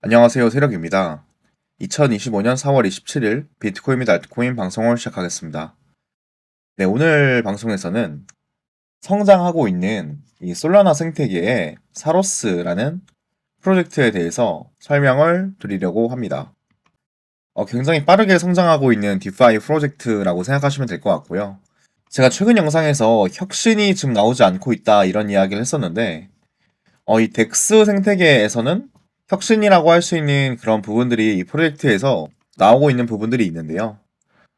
안녕하세요. 세력입니다. 2025년 4월 27일 비트코인 및 알트코인 방송을 시작하겠습니다. 네, 오늘 방송에서는 성장하고 있는 이 솔라나 생태계의 사로스라는 프로젝트에 대해서 설명을 드리려고 합니다. 굉장히 빠르게 성장하고 있는 디파이 프로젝트라고 생각하시면 될 것 같고요. 제가 최근 영상에서 혁신이 지금 나오지 않고 있다 이런 이야기를 했었는데 이 덱스 생태계에서는 혁신이라고 할 수 있는 그런 부분들이 이 프로젝트에서 나오고 있는 부분들이 있는데요.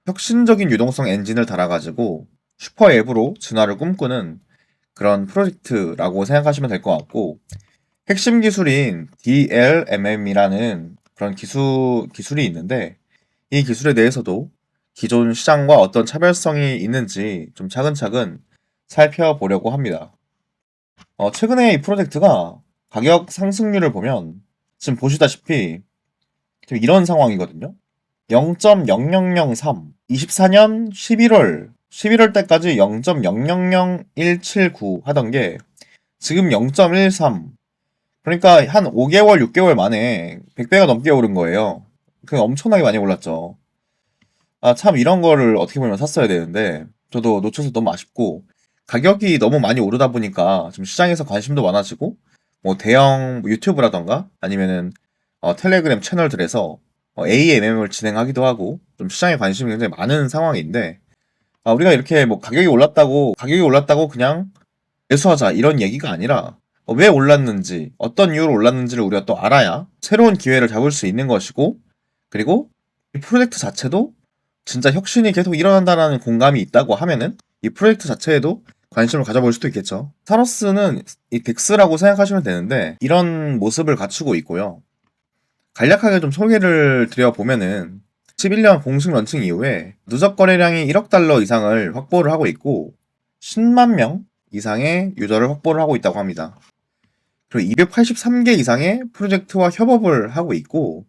혁신적인 유동성 엔진을 달아가지고 슈퍼 앱으로 진화를 꿈꾸는 그런 프로젝트라고 생각하시면 될 것 같고, 핵심 기술인 DLMM이라는 그런 기술이 있는데, 이 기술에 대해서도 기존 시장과 어떤 차별성이 있는지 좀 차근차근 살펴보려고 합니다. 최근에 이 프로젝트가 가격 상승률을 보면 지금 보시다시피 지금 이런 상황이거든요. 0.0003, 24년 11월 때까지 0.000179 하던 게 지금 0.13. 그러니까 한 5개월, 6개월 만에 100배가 넘게 오른 거예요. 그 엄청나게 많이 올랐죠. 참 이런 거를 어떻게 보면 샀어야 되는데 저도 놓쳐서 너무 아쉽고 가격이 너무 많이 오르다 보니까 좀 시장에서 관심도 많아지고 뭐 대형 유튜브라던가 아니면은 텔레그램 채널들에서 AMM을 진행하기도 하고 좀 시장에 관심이 굉장히 많은 상황인데 우리가 이렇게 뭐 가격이 올랐다고 그냥 매수하자 이런 얘기가 아니라 왜 올랐는지 어떤 이유로 올랐는지를 우리가 또 알아야 새로운 기회를 잡을 수 있는 것이고 그리고 이 프로젝트 자체도 진짜 혁신이 계속 일어난다라는 공감이 있다고 하면은 이 프로젝트 자체에도 관심을 가져볼 수도 있겠죠. 사로스는 이 덱스라고 생각하시면 되는데 이런 모습을 갖추고 있고요. 간략하게 좀 소개를 드려보면은 11년 공식 런칭 이후에 누적 거래량이 1억 달러 이상을 확보를 하고 있고 10만 명 이상의 유저를 확보를 하고 있다고 합니다. 그리고 283개 이상의 프로젝트와 협업을 하고 있고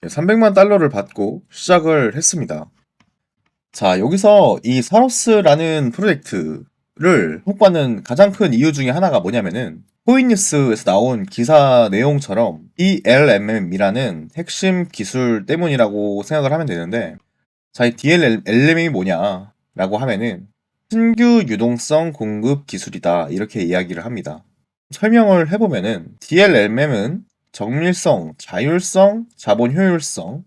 300만 달러를 받고 시작을 했습니다. 자, 여기서 이 사로스라는 프로젝트를 혹받는 가장 큰 이유 중에 하나가 뭐냐면은 코인뉴스에서 나온 기사 내용처럼 DLMM이라는 핵심 기술 때문이라고 생각을 하면 되는데 자, 이 DLMM이 뭐냐라고 하면은 신규 유동성 공급 기술이다 이렇게 이야기를 합니다. 설명을 해보면은 DLMM은 정밀성, 자율성, 자본 효율성을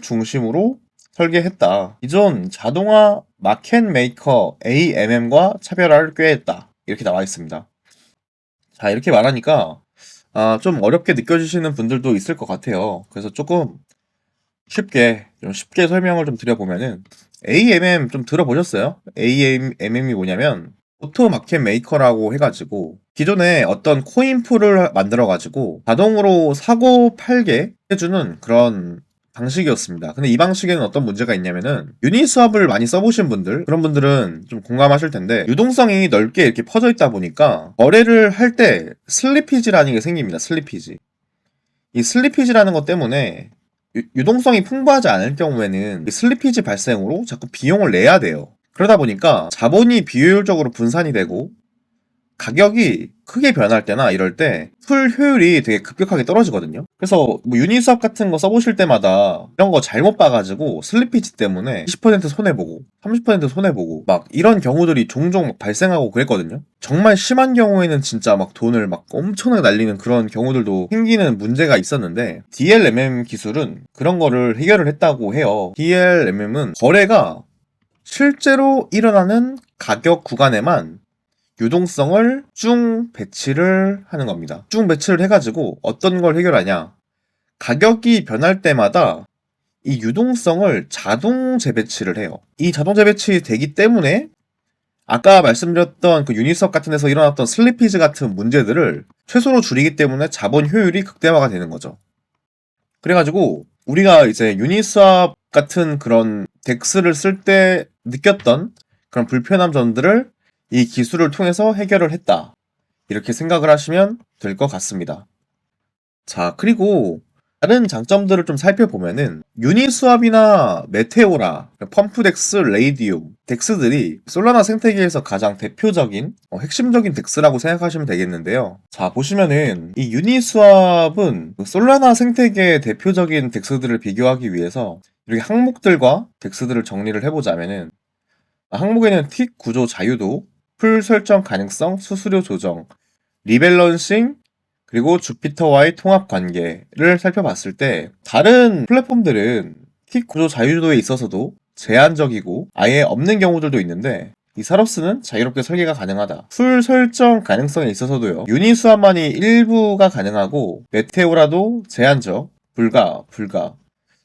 중심으로 설계했다. 기존 자동화 마켓 메이커 AMM과 차별화를 꾀했다. 이렇게 나와 있습니다. 자, 이렇게 말하니까 좀 어렵게 느껴지시는 분들도 있을 것 같아요. 그래서 조금 좀 쉽게 설명을 좀 드려보면은 AMM 좀 들어보셨어요? AMM이 뭐냐면 오토 마켓 메이커라고 해가지고 기존에 어떤 코인풀을 만들어가지고 자동으로 사고 팔게 해주는 그런 방식이었습니다. 근데 이 방식에는 어떤 문제가 있냐면은 유니스왑을 많이 써보신 분들 그런 분들은 좀 공감하실 텐데 유동성이 넓게 이렇게 퍼져 있다 보니까 거래를 할 때 슬리피지라는 게 생깁니다. 슬리피지. 이 슬리피지라는 것 때문에 유동성이 풍부하지 않을 경우에는 이 슬리피지 발생으로 자꾸 비용을 내야 돼요. 그러다 보니까 자본이 비효율적으로 분산이 되고 가격이 크게 변할 때나 이럴 때 풀 효율이 되게 급격하게 떨어지거든요. 그래서 뭐 유니스왑 같은 거 써보실 때마다 이런 거 잘못 봐가지고 슬리피지 때문에 20% 손해보고 30% 손해보고 막 이런 경우들이 종종 발생하고 그랬거든요. 정말 심한 경우에는 진짜 막 돈을 막 엄청나게 날리는 그런 경우들도 생기는 문제가 있었는데 DLMM 기술은 그런 거를 해결을 했다고 해요. DLMM은 거래가 실제로 일어나는 가격 구간에만 유동성을 쭉 배치를 하는 겁니다. 쭉 배치를 해가지고 어떤 걸 해결하냐. 가격이 변할 때마다 이 유동성을 자동 재배치를 해요. 이 자동 재배치 되기 때문에 아까 말씀드렸던 그 유니스왑 같은 데서 일어났던 슬리피즈 같은 문제들을 최소로 줄이기 때문에 자본 효율이 극대화가 되는 거죠. 그래가지고 우리가 이제 유니스왑 같은 그런 덱스를 쓸 때 느꼈던 그런 불편함 점들을 이 기술을 통해서 해결을 했다. 이렇게 생각을 하시면 될 것 같습니다. 자, 그리고 다른 장점들을 좀 살펴보면은 유니스왑이나 메테오라, 펌프덱스, 레이디움 덱스들이 솔라나 생태계에서 가장 대표적인 핵심적인 덱스라고 생각하시면 되겠는데요. 자, 보시면은 이 유니스왑은 그 솔라나 생태계의 대표적인 덱스들을 비교하기 위해서 이렇게 항목들과 덱스들을 정리를 해보자면은, 항목에는 틱 구조 자유도, 풀 설정 가능성, 수수료 조정, 리밸런싱, 그리고 주피터와의 통합 관계를 살펴봤을 때 다른 플랫폼들은 틱 구조 자유도에 있어서도 제한적이고 아예 없는 경우들도 있는데, 이 사롭스는 자유롭게 설계가 가능하다. 풀 설정 가능성에 있어서도요, 유니스왑만이 일부가 가능하고 메테오라도 제한적, 불가.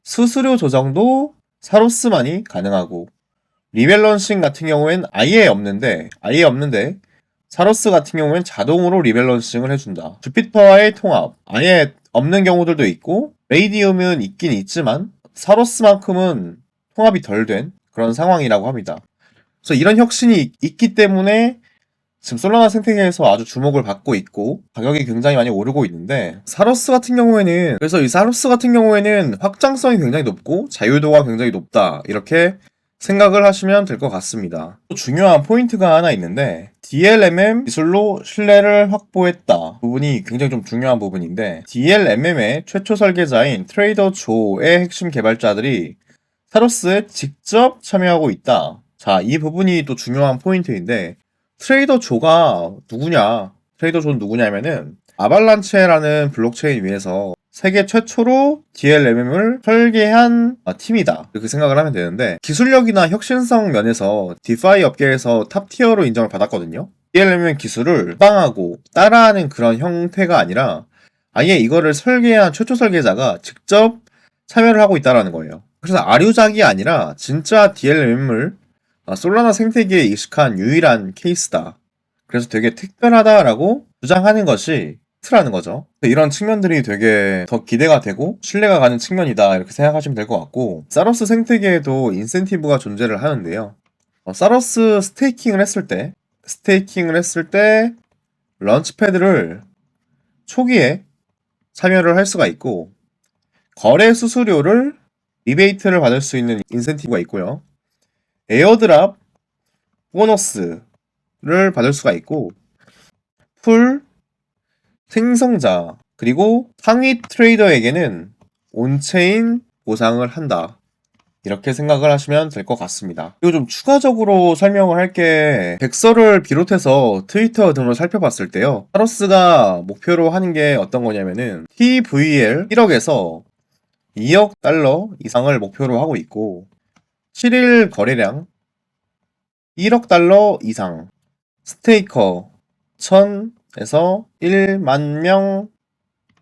수수료 조정도 사롭스만이 가능하고, 리밸런싱 같은 경우엔 아예 없는데 사로스 같은 경우엔 자동으로 리밸런싱을 해준다. 주피터와의 통합 아예 없는 경우들도 있고, 레이디움은 있긴 있지만 사로스만큼은 통합이 덜 된 그런 상황이라고 합니다. 그래서 이런 혁신이 있기 때문에 지금 솔라나 생태계에서 아주 주목을 받고 있고 가격이 굉장히 많이 오르고 있는데, 사로스 같은 경우에는, 그래서 이 사로스 같은 경우에는 확장성이 굉장히 높고 자유도가 굉장히 높다, 이렇게 생각을 하시면 될 것 같습니다. 또 중요한 포인트가 하나 있는데, DLMM 기술로 신뢰를 확보했다 부분이 굉장히 좀 중요한 부분인데, DLMM의 최초 설계자인 트레이더 조의 핵심 개발자들이 사로스에 직접 참여하고 있다. 자, 이 부분이 또 중요한 포인트인데, 트레이더 조가 누구냐? 트레이더 조는 누구냐면은 아발란체라는 블록체인 위에서 세계 최초로 DLMM을 설계한 팀이다, 이렇게 생각을 하면 되는데, 기술력이나 혁신성 면에서 디파이 업계에서 탑티어로 인정을 받았거든요. DLMM 기술을 빵하고 따라하는 그런 형태가 아니라 아예 이거를 설계한 최초 설계자가 직접 참여를 하고 있다는 거예요. 그래서 아류작이 아니라 진짜 DLMM을 솔라나 생태계에 익숙한 유일한 케이스다. 그래서 되게 특별하다라고 주장하는 것이 라는 거죠. 이런 측면들이 되게 더 기대가 되고 신뢰가 가는 측면이다, 이렇게 생각하시면 될 것 같고, 사로스 생태계에도 인센티브가 존재를 하는데요. 사로스 스테이킹을 했을 때 런치패드를 초기에 참여를 할 수가 있고, 거래 수수료를 리베이트를 받을 수 있는 인센티브가 있고요. 에어드랍 보너스를 받을 수가 있고, 풀 생성자 그리고 상위 트레이더에게는 온체인 보상을 한다, 이렇게 생각을 하시면 될 것 같습니다. 그리고 좀 추가적으로 설명을 할 게, 백서를 비롯해서 트위터 등을 살펴봤을 때요, 사로스가 목표로 하는 게 어떤 거냐면은 TVL 1억에서 2억 달러 이상을 목표로 하고 있고, 7일 거래량 1억 달러 이상, 스테이커 1000에서 1만 명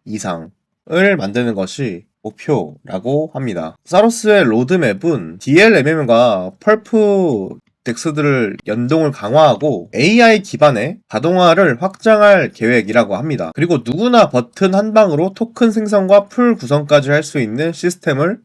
이상을 만드는 것이 목표라고 합니다. 사로스의 로드맵은 DLMM과 펄프 덱스들을 연동을 강화하고 AI 기반의 자동화를 확장할 계획이라고 합니다. 그리고 누구나 버튼 한 방으로 토큰 생성과 풀 구성까지 할 수 있는 시스템을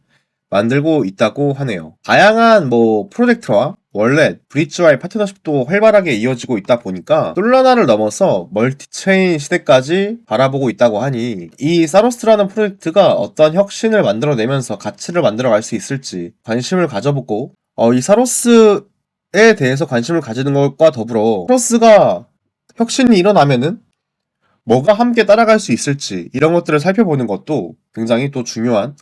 만들고 있다고 하네요. 다양한 프로젝트와 월렛, 브릿지와의 파트너십도 활발하게 이어지고 있다 보니까 솔라나를 넘어서 멀티체인 시대까지 바라보고 있다고 하니, 이 사로스라는 프로젝트가 어떤 혁신을 만들어내면서 가치를 만들어갈 수 있을지 관심을 가져보고, 이 사로스에 대해서 관심을 가지는 것과 더불어 사로스가 혁신이 일어나면은 뭐가 함께 따라갈 수 있을지, 이런 것들을 살펴보는 것도 굉장히 또 중요한,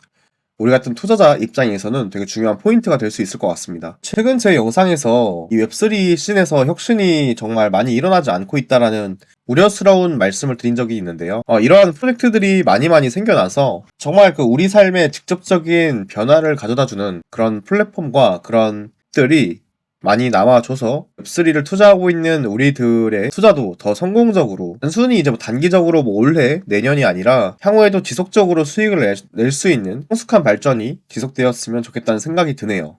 우리 같은 투자자 입장에서는 되게 중요한 포인트가 될 수 있을 것 같습니다. 최근 제 영상에서 이 웹3 씬에서 혁신이 정말 많이 일어나지 않고 있다라는 우려스러운 말씀을 드린 적이 있는데요. 이러한 프로젝트들이 많이 생겨나서 정말 우리 삶에 직접적인 변화를 가져다주는 그런 플랫폼과 그런 들이 많이 나와줘서 웹3를 투자하고 있는 우리들의 투자도 더 성공적으로, 단순히 이제 단기적으로 올해, 내년이 아니라 향후에도 지속적으로 수익을 낼 수 있는 성숙한 발전이 지속되었으면 좋겠다는 생각이 드네요.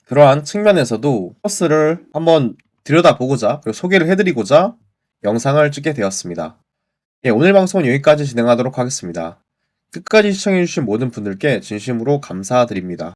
그러한 측면에서도 코스를 한번 들여다보고자, 그리고 소개를 해드리고자 영상을 찍게 되었습니다. 오늘 방송은 여기까지 진행하도록 하겠습니다. 끝까지 시청해주신 모든 분들께 진심으로 감사드립니다.